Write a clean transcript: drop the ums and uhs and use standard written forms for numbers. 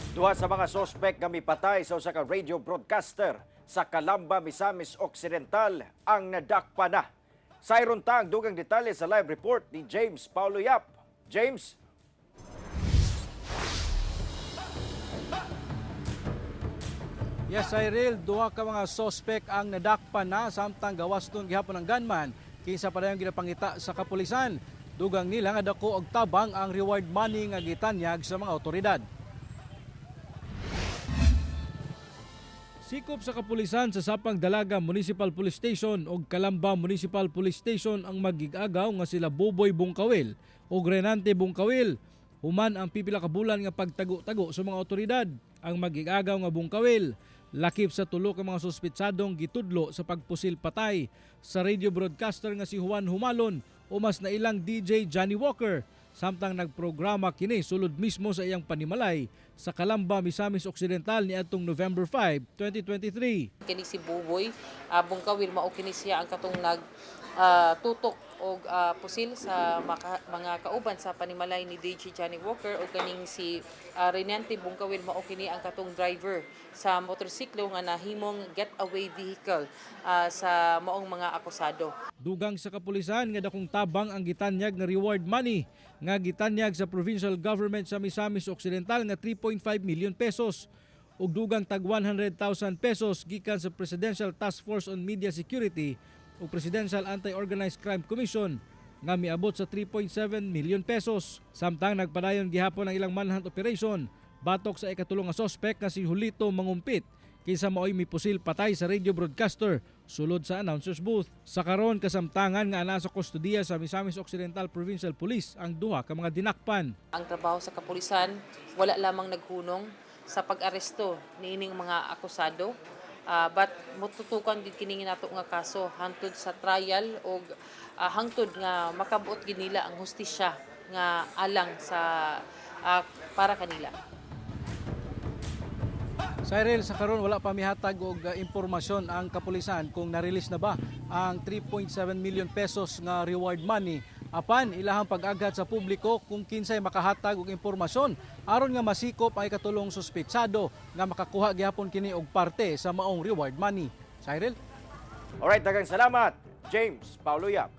Duha sa mga sospek nga mipatay sa usa ka radio broadcaster sa Calamba, Misamis Occidental ang nadakpa na. Sayron ta ang dugang detalye sa live report ni James Paulo Yap. James? Yes, Cyril, duha ka mga sospek ang nadakpa na samtang gawas nun gihapon ng gunman kinsa pa dayong ginapangita sa kapulisan. Dugang nila nga dako og tabang ang reward money nga gitanyag sa mga otoridad. Sikop sa kapulisan sa Sapang Dalaga Municipal Police Station ug Calamba Municipal Police Station ang magigagaw nga sila Boboy Bungkawil ug Renante Bungkawil. Human ang pipila ka bulan nga pagtago-tago sa mga otoridad. Ang magigagaw nga Bungkawil lakip sa tulo ka mga suspitsadong gitudlo sa pagpusil patay sa radio broadcaster nga si Juan Humalon o mas na ilang DJ Johnny Walker. Samtang nagprograma kini sulod mismo sa iyang panimalay sa Calamba, Misamis Occidental niadtong November 5, 2023. Kini si Buboy Bungkawil mao kini siya ang katong tutok og pusil sa mga kauban sa panimalay ni DJ Johnny Walker o kaning si Renante Bungkawil mao kini ang katong driver sa motorsiklo nga nahimong getaway vehicle sa maong mga akusado. Dugang sa kapulisan nga dakong tabang ang gitanyag nga reward money nga gitanyag sa provincial government sa Misamis Occidental nga 3.5 million pesos ug dugang tag 100,000 pesos gikan sa Presidential Task Force on Media Security o Presidential Anti-Organized Crime Commission nga miabot sa 3.7 million pesos. Samtang nagpadayon gihapon ang ilang manhunt operation batok sa ikatulong nga sospek nga si Julito Mangumpit kaysa maoy mipusil patay sa radio broadcaster sulod sa announcer's booth. Sa karon kasamtangan nga ana sa kustudiya sa Misamis Occidental Provincial Police ang duha ka mga dinakpan. Ang trabaho sa kapulisan wala lamang naghunong sa pag-aresto niining mga akusado. But mututukan gid kini nato nga kaso hangtod sa trial o hangtod nga makabuot gid nila ang hustisya nga alang sa para kanila. Cyril, sa karon wala pa mihatag og impormasyon ang kapulisan kung na-release na ba ang 3.7 million pesos nga reward money. Apan ilahang pag-aghat sa publiko kung kinsay makahatag og impormasyon aron nga masikop ang ikatulong suspetsado nga makakuha gihapon kini og parte sa maong reward money. Cyril? Alright, daghang salamat, James Paulo Yap.